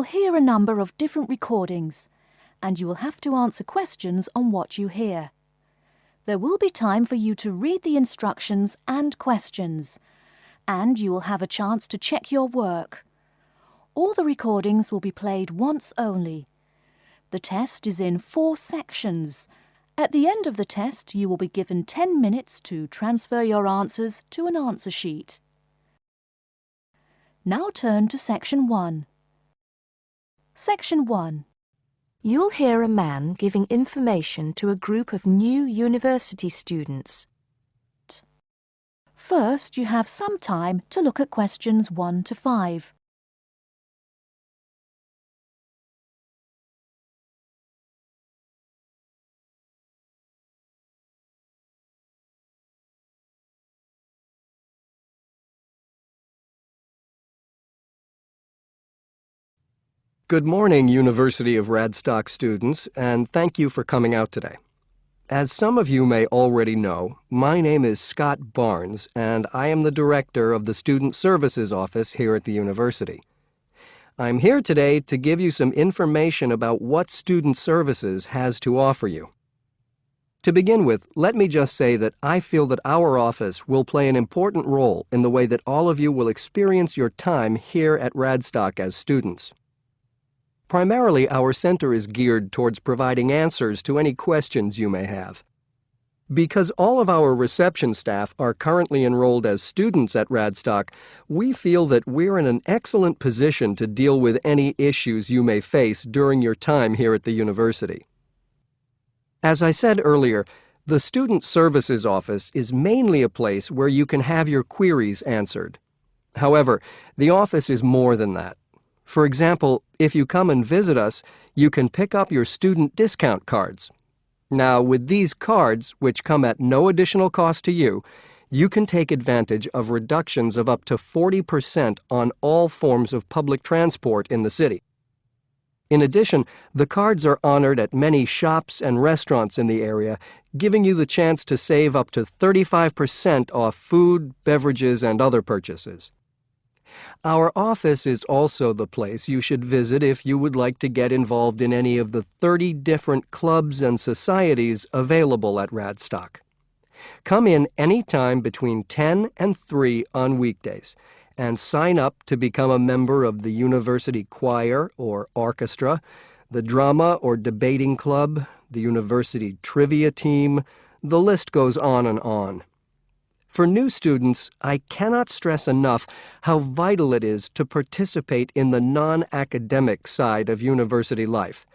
will hear a number of different recordings, and you will have to answer questions on what you hear. There will be time for you to read the instructions and questions, and you will have a chance to check your work. All the recordings will be played once only. The test is in 4 sections. At the end of the test, you will be given 10 minutes to transfer your answers to an answer sheet. Now turn to Section 1. Section 1. You'll hear a man giving information to a group of new university students. First, you have some time to look at questions 1 to 5. Good morning, University of Radstock students, and thank you for coming out today. As some of you may already know, my name is Scott Barnes, and I am the director of the Student Services Office here at the university. I'm here today to give you some information about what Student Services has to offer you. To begin with, let me just say that I feel that our office will play an important role in the way that all of you will experience your time here at Radstock as students. Primarily, our center is geared towards providing answers to any questions you may have. Because all of our reception staff are currently enrolled as students at Radstock, we feel that we're in an excellent position to deal with any issues you may face during your time here at the university. As I said earlier, the Student Services Office is mainly a place where you can have your queries answered. However, the office is more than that. For example, if you come and visit us, you can pick up your student discount cards. Now, with these cards, which come at no additional cost to you, you can take advantage of reductions of up to 40% on all forms of public transport in the city. In addition, the cards are honored at many shops and restaurants in the area, giving you the chance to save up to 35% off food, beverages, and other purchases. Our office is also the place you should visit if you would like to get involved in any of the 30 different clubs and societies available at Radstock. Come in any time between 10 and 3 on weekdays and sign up to become a member of the university choir or orchestra, the drama or debating club, the university trivia team. The list goes on and on. For new students, I cannot stress enough how vital it is to participate in the non-academic side of university life.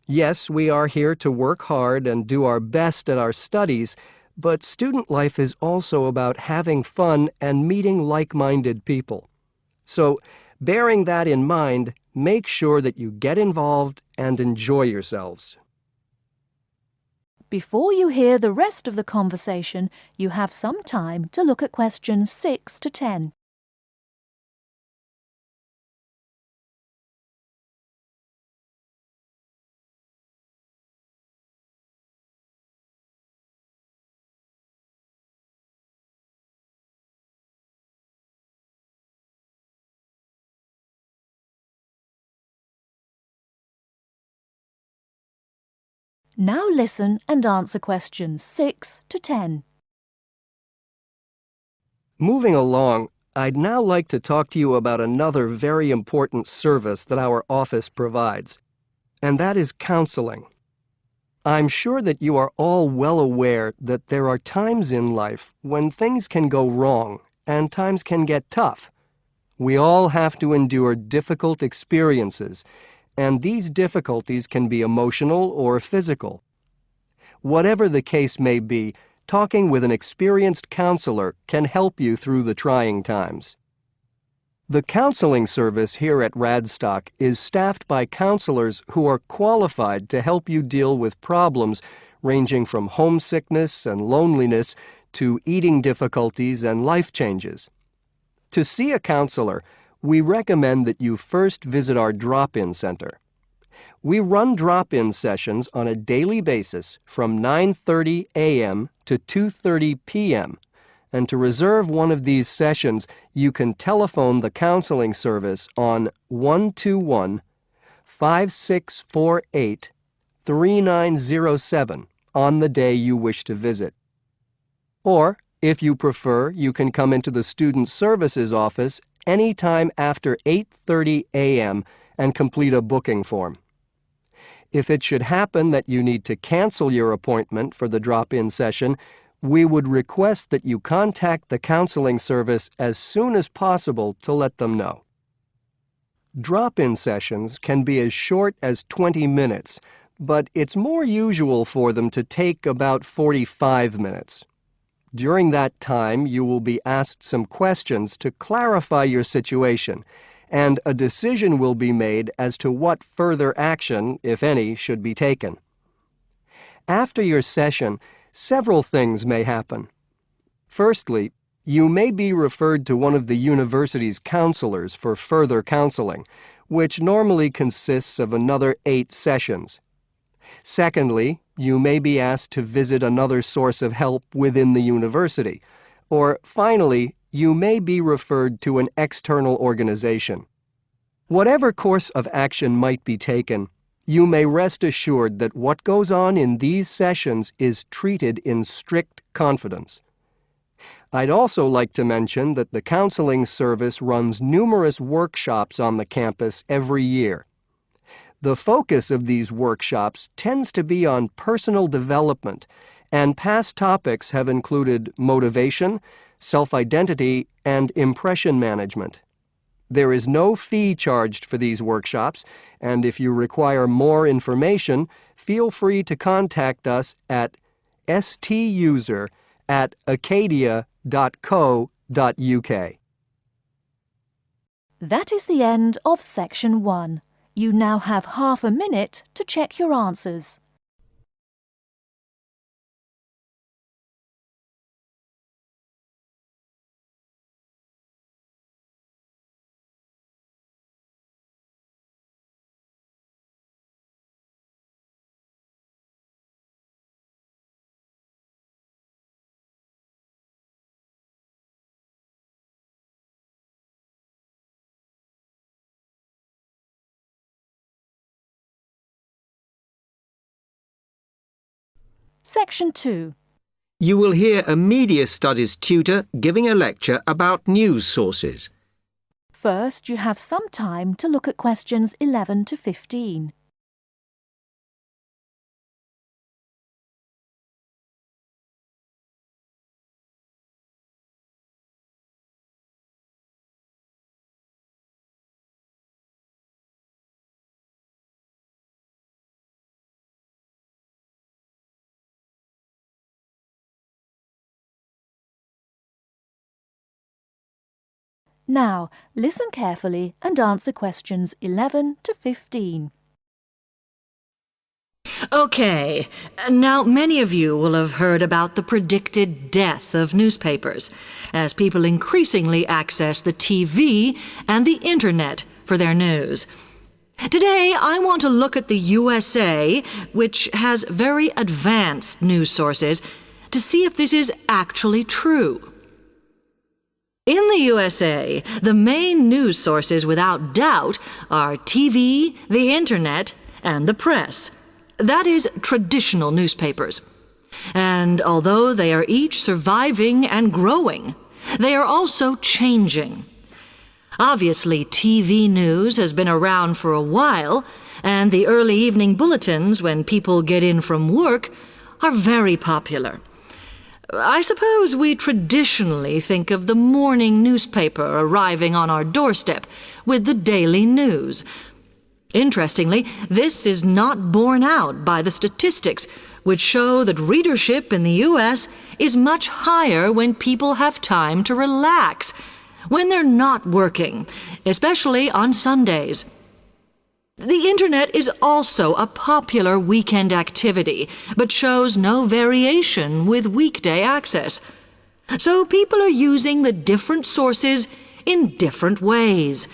Yes, we are here to work hard and do our best at our studies, but student life is also about having fun and meeting like-minded people. So, bearing that in mind, make sure that you get involved and enjoy yourselves. Before you hear the rest of the conversation, you have some time to look at questions 6 to 10. Now listen and answer questions 6 to 10. Moving along, I'd now like to talk to you about another very important service that our office provides, and that is counseling. I'm sure that you are all well aware that there are times in life when things can go wrong and times can get tough. We all have to endure difficult experiences, and these difficulties can be emotional or physical. Whatever the case may be, talking with an experienced counselor can help you through the trying times. The counseling service here at Radstock is staffed by counselors who are qualified to help you deal with problems ranging from homesickness and loneliness to eating difficulties and life changes. To see a counselor, we recommend that you first visit our drop-in center. We run drop-in sessions on a daily basis from 9:30 a.m. to 2:30 p.m., and to reserve one of these sessions, you can telephone the counseling service on 5648-3907 on the day you wish to visit. Or, if you prefer, you can come into the Student Services office anytime after 8:30 a.m. and complete a booking form. If it should happen that you need to cancel your appointment for the drop-in session, we would request that you contact the counseling service as soon as possible to let them know. Drop-in sessions can be as short as 20 minutes, but it's more usual for them to take about 45 minutes. During that time, you will be asked some questions to clarify your situation, and a decision will be made as to what further action, if any, should be taken. After your session, several things may happen. Firstly, you may be referred to one of the university's counselors for further counseling, which normally consists of another 8 sessions. Secondly, you may be asked to visit another source of help within the university. Or finally, you may be referred to an external organization. Whatever course of action might be taken, you may rest assured that what goes on in these sessions is treated in strict confidence. I'd also like to mention that the counseling service runs numerous workshops on the campus every year. The focus of these workshops tends to be on personal development, and past topics have included motivation, self-identity, and impression management. There is no fee charged for these workshops, and if you require more information, feel free to contact us at stuser@acadia.co.uk. That is the end of Section 1. You now have half a minute to check your answers. Section 2. You will hear a media studies tutor giving a lecture about news sources. First, you have some time to look at questions 11 to 15. Now, listen carefully and answer questions 11 to 15. Okay, now many of you will have heard about the predicted death of newspapers, as people increasingly access the TV and the Internet for their news. Today, I want to look at the USA, which has very advanced news sources, to see if this is actually true. In the USA, the main news sources without doubt are TV, the Internet, and the press. That is, traditional newspapers. And although they are each surviving and growing, they are also changing. Obviously, TV news has been around for a while, and the early evening bulletins, when people get in from work, are very popular. I suppose we traditionally think of the morning newspaper arriving on our doorstep with the daily news. Interestingly, this is not borne out by the statistics, which show that readership in the U.S. is much higher when people have time to relax, when they're not working, especially on Sundays. The Internet is also a popular weekend activity, but shows no variation with weekday access. So people are using the different sources in different ways.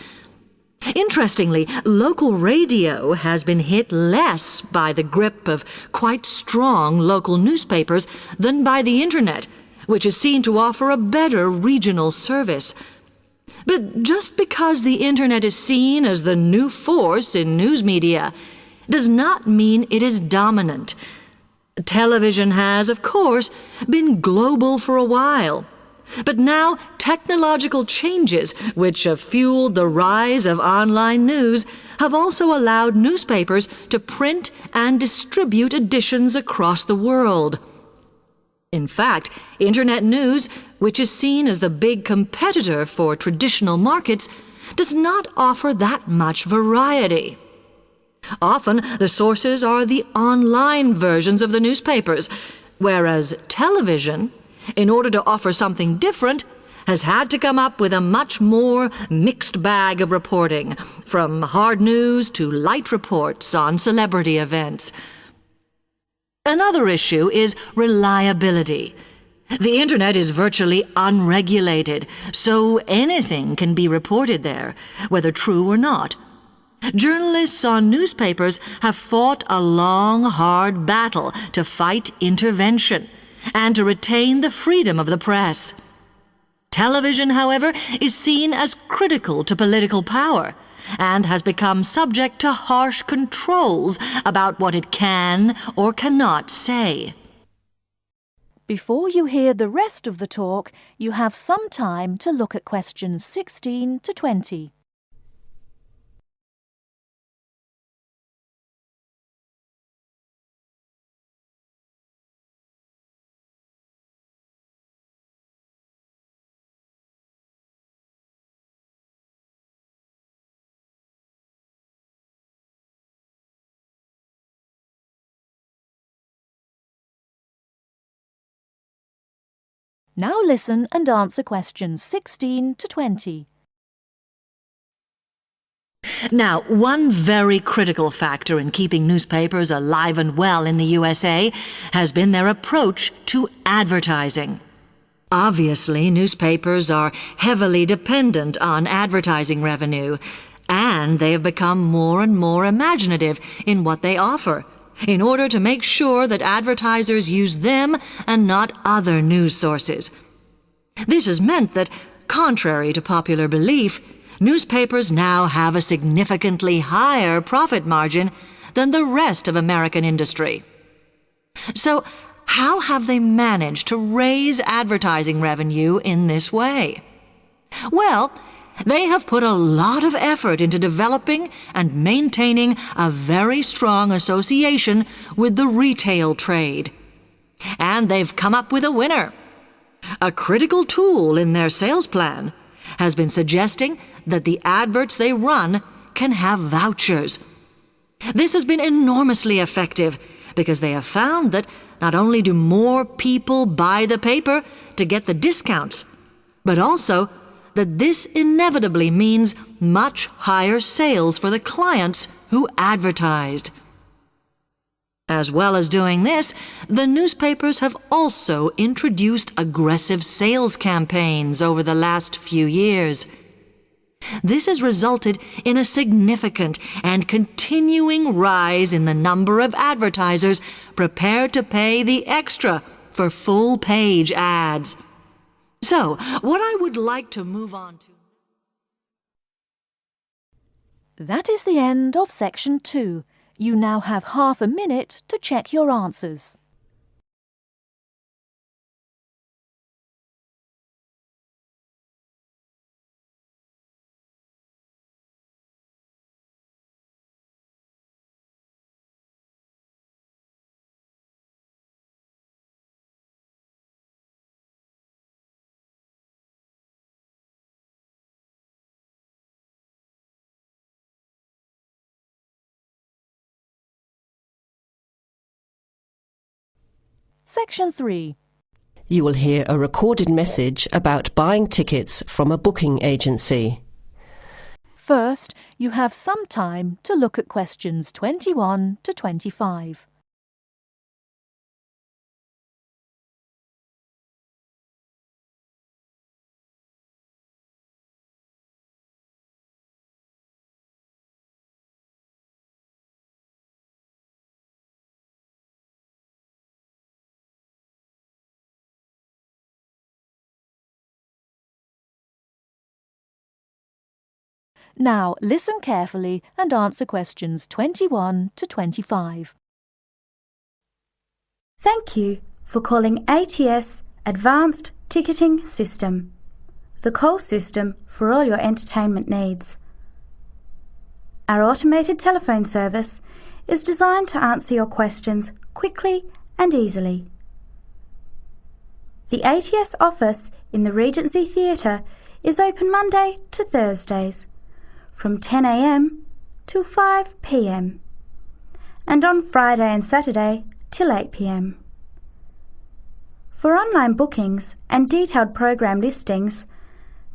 Interestingly, local radio has been hit less by the grip of quite strong local newspapers than by the Internet, which is seen to offer a better regional service. But just because the Internet is seen as the new force in news media does not mean it is dominant. Television has, of course, been global for a while. But now technological changes, which have fueled the rise of online news, have also allowed newspapers to print and distribute editions across the world. In fact, Internet news, which is seen as the big competitor for traditional markets, does not offer that much variety. Often, the sources are the online versions of the newspapers, whereas television, in order to offer something different, has had to come up with a much more mixed bag of reporting, from hard news to light reports on celebrity events. Another issue is reliability. The Internet is virtually unregulated, so anything can be reported there, whether true or not. Journalists on newspapers have fought a long, hard battle to fight intervention and to retain the freedom of the press. Television, however, is seen as critical to political power and has become subject to harsh controls about what it can or cannot say. Before you hear the rest of the talk, you have some time to look at questions 16 to 20. Now listen and answer questions 16 to 20. Now, one very critical factor in keeping newspapers alive and well in the USA has been their approach to advertising. Obviously, newspapers are heavily dependent on advertising revenue, and they have become more and more imaginative in what they offer, in order to make sure that advertisers use them and not other news sources. This has meant that, contrary to popular belief, newspapers now have a significantly higher profit margin than the rest of American industry. So, how have they managed to raise advertising revenue in this way? Well, they have put a lot of effort into developing and maintaining a very strong association with the retail trade. And they've come up with a winner. A critical tool in their sales plan has been suggesting that the adverts they run can have vouchers. This has been enormously effective because they have found that not only do more people buy the paper to get the discounts, but also that this inevitably means much higher sales for the clients who advertised. As well as doing this, the newspapers have also introduced aggressive sales campaigns over the last few years. This has resulted in a significant and continuing rise in the number of advertisers prepared to pay the extra for full-page ads. So, what I would like to move on to... That is the end of section 2. You now have half a minute to check your answers. Section 3. You will hear a recorded message about buying tickets from a booking agency. First, you have some time to look at questions 21 to 25. Now listen carefully and answer questions 21 to 25. Thank you for calling ATS Advanced Ticketing System, the call system for all your entertainment needs. Our automated telephone service is designed to answer your questions quickly and easily. The ATS office in the Regency Theatre is open Monday to Thursdays from 10 a.m. till 5 p.m. and on Friday and Saturday till 8 p.m. For online bookings and detailed program listings,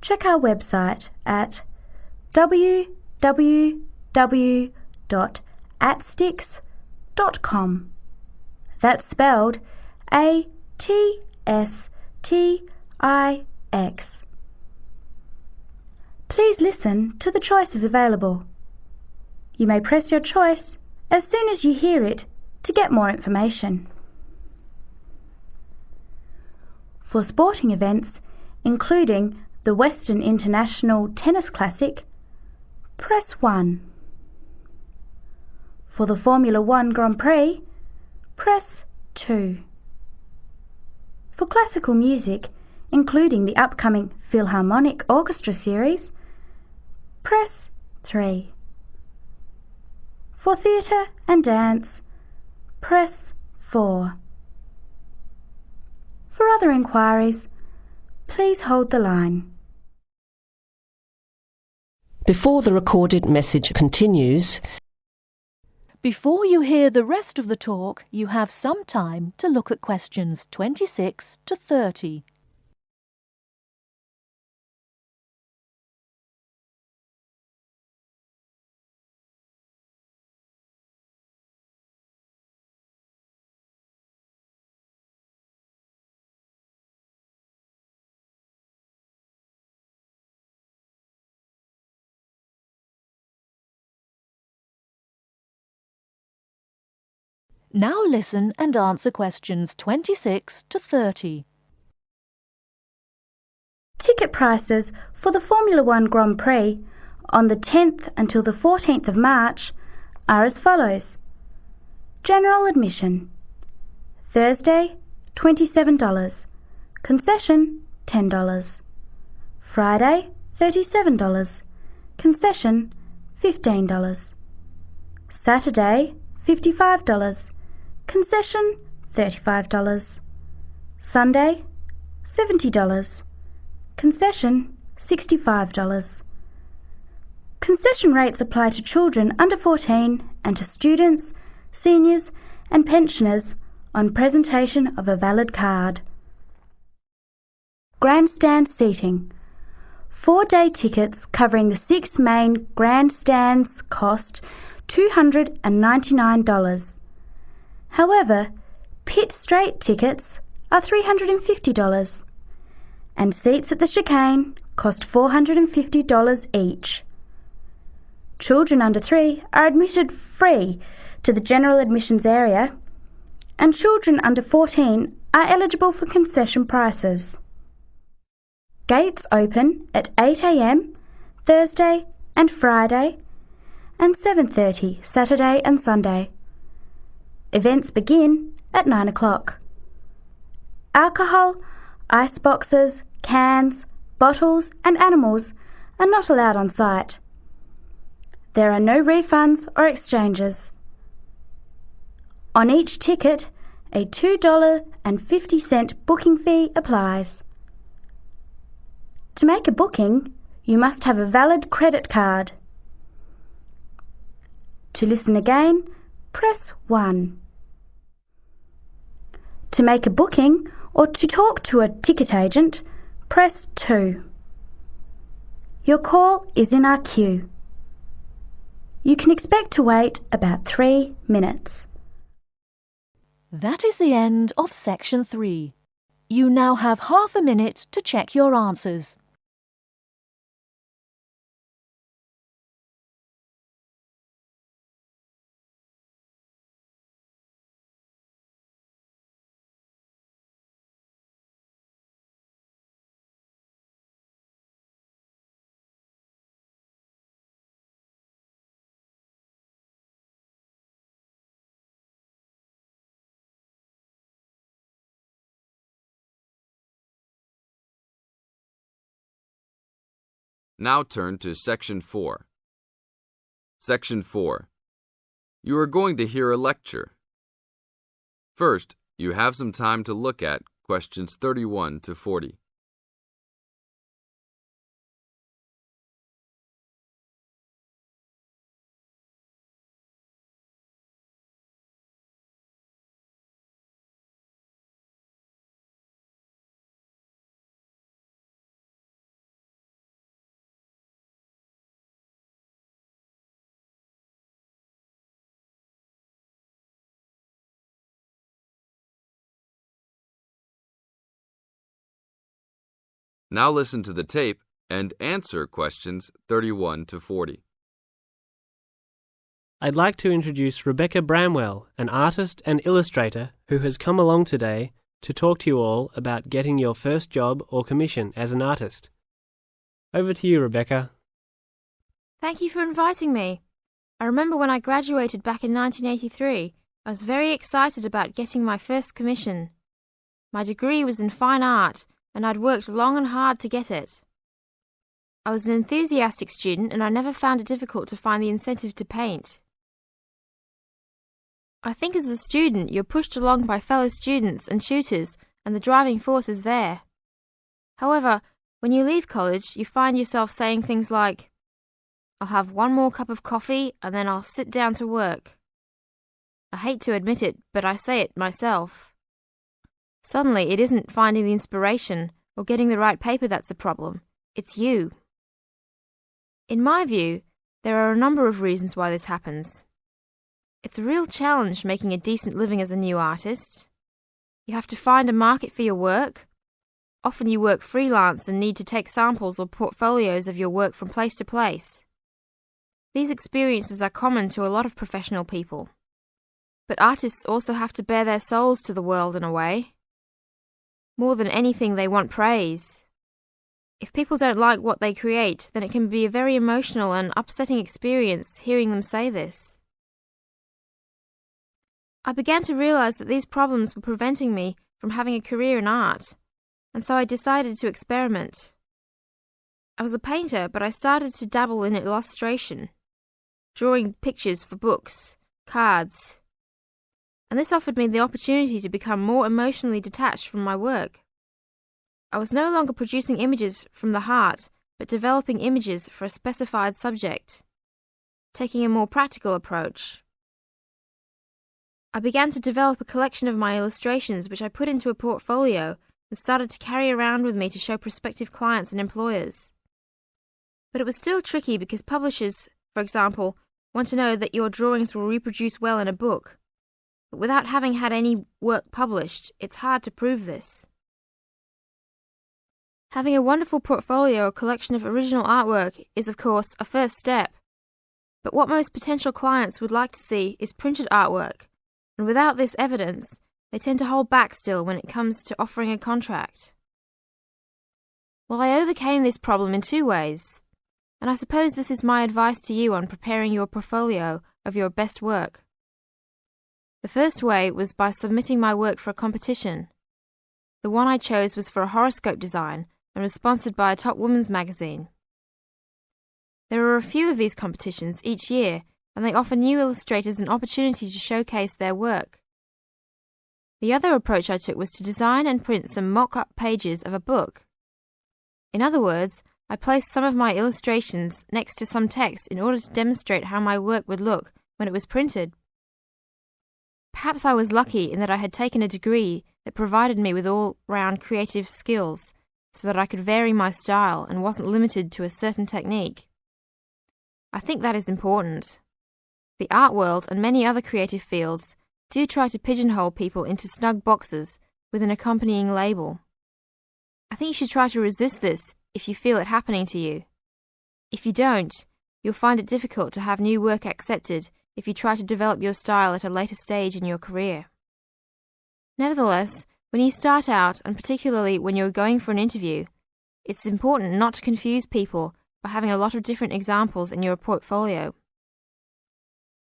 check our website at www.atstix.com. That's spelled ATSTIX. Please listen to the choices available. You may press your choice as soon as you hear it to get more information. For sporting events, including the Western International Tennis Classic, press 1. For the Formula 1 Grand Prix, press 2. For classical music, including the upcoming Philharmonic Orchestra series, press 3. For theatre and dance, press 4. For other inquiries, please hold the line. Before the recorded message continues, Before you hear the rest of the talk, you have some time to look at questions 26 to 30. Now listen and answer questions 26 to 30. Ticket prices for the Formula 1 Grand Prix on the 10th until the 14th of March are as follows. General admission. Thursday, $27. Concession, $10. Friday, $37. Concession, $15. Saturday, $55. Concession, $35. Sunday, $70. Concession, $65. Concession rates apply to children under 14 and to students, seniors and pensioners on presentation of a valid card. Grandstand seating. 4-day tickets covering the 6 main grandstands cost $299. However, pit straight tickets are $350 and seats at the chicane cost $450 each. Children under 3 are admitted free to the general admissions area and children under 14 are eligible for concession prices. Gates open at 8 a.m. Thursday and Friday and 7:30 Saturday and Sunday. Events begin at 9 o'clock. Alcohol, ice boxes, cans, bottles and animals are not allowed on site. There are no refunds or exchanges. On each ticket, a $2.50 booking fee applies. To make a booking, you must have a valid credit card. To listen again, press 1. To make a booking or to talk to a ticket agent, press 2. Your call is in our queue. You can expect to wait about 3 minutes. That is the end of section 3. You now have half a minute to check your answers. Now turn to Section 4. Section 4. You are going to hear a lecture. First, you have some time to look at questions 31 to 40. Now listen to the tape and answer questions 31 to 40. I'd like to introduce Rebecca Bramwell, an artist and illustrator who has come along today to talk to you all about getting your first job or commission as an artist. Over to you, Rebecca. Thank you for inviting me. I remember when I graduated back in 1983, I was very excited about getting my first commission. My degree was in fine art, and I'd worked long and hard to get it. I was an enthusiastic student, and I never found it difficult to find the incentive to paint. I think as a student, you're pushed along by fellow students and tutors, and the driving force is there. However, when you leave college, you find yourself saying things like, "I'll have one more cup of coffee, and then I'll sit down to work." I hate to admit it, but I say it myself. Suddenly, it isn't finding the inspiration or getting the right paper that's a problem. It's you. In my view, there are a number of reasons why this happens. It's a real challenge making a decent living as a new artist. You have to find a market for your work. Often you work freelance and need to take samples or portfolios of your work from place to place. These experiences are common to a lot of professional people. But artists also have to bare their souls to the world in a way. More than anything, they want praise. If people don't like what they create, then it can be a very emotional and upsetting experience hearing them say this. I began to realize that these problems were preventing me from having a career in art, and so I decided to experiment. I was a painter, but I started to dabble in illustration, drawing pictures for books, cards, and this offered me the opportunity to become more emotionally detached from my work. I was no longer producing images from the heart, but developing images for a specified subject, taking a more practical approach. I began to develop a collection of my illustrations which I put into a portfolio and started to carry around with me to show prospective clients and employers. But it was still tricky because publishers, for example, want to know that your drawings will reproduce well in a book. But without having had any work published, it's hard to prove this. Having a wonderful portfolio or collection of original artwork is, of course, a first step. But what most potential clients would like to see is printed artwork, and without this evidence, they tend to hold back still when it comes to offering a contract. Well, I overcame this problem in two ways, and I suppose this is my advice to you on preparing your portfolio of your best work. The first way was by submitting my work for a competition. The one I chose was for a horoscope design and was sponsored by a top women's magazine. There are a few of these competitions each year, and they offer new illustrators an opportunity to showcase their work. The other approach I took was to design and print some mock-up pages of a book. In other words, I placed some of my illustrations next to some text in order to demonstrate how my work would look when it was printed. Perhaps I was lucky in that I had taken a degree that provided me with all-round creative skills, so that I could vary my style and wasn't limited to a certain technique. I think that is important. The art world and many other creative fields do try to pigeonhole people into snug boxes with an accompanying label. I think you should try to resist this if you feel it happening to you. If you don't, you'll find it difficult to have new work accepted if you try to develop your style at a later stage in your career. Nevertheless, when you start out, and particularly when you're going for an interview, it's important not to confuse people by having a lot of different examples in your portfolio.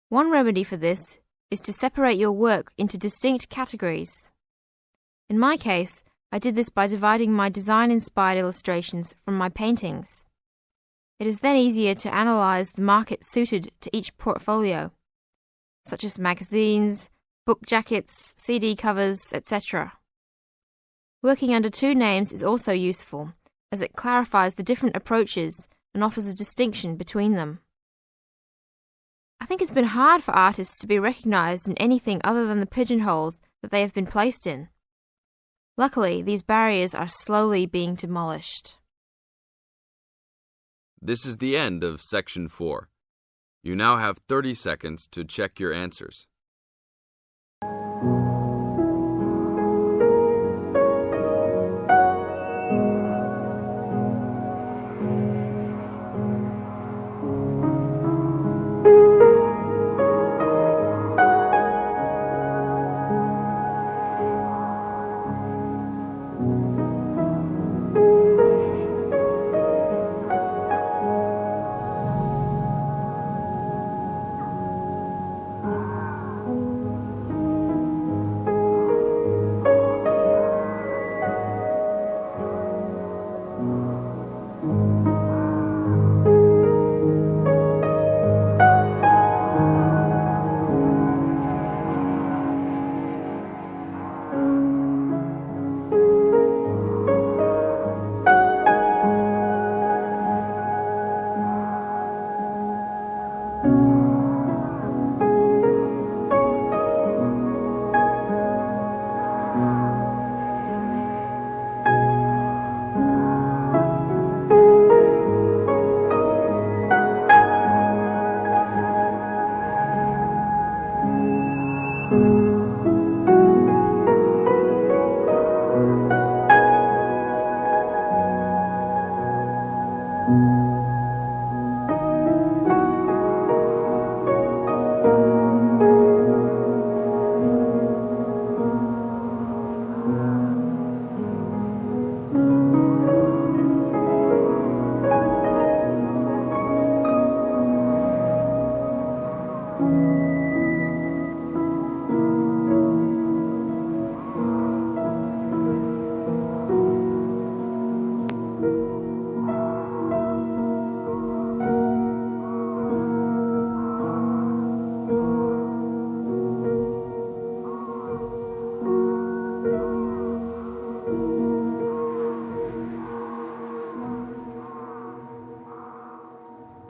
One remedy for this is to separate your work into distinct categories. In my case, I did this by dividing my design-inspired illustrations from my paintings. It is then easier to analyse the market suited to each portfolio, such as magazines, book jackets, CD covers, etc. Working under two names is also useful, as it clarifies the different approaches and offers a distinction between them. I think it's been hard for artists to be recognised in anything other than the pigeonholes that they have been placed in. Luckily, these barriers are slowly being demolished. This is the end of Section 4. You now have 30 seconds to check your answers.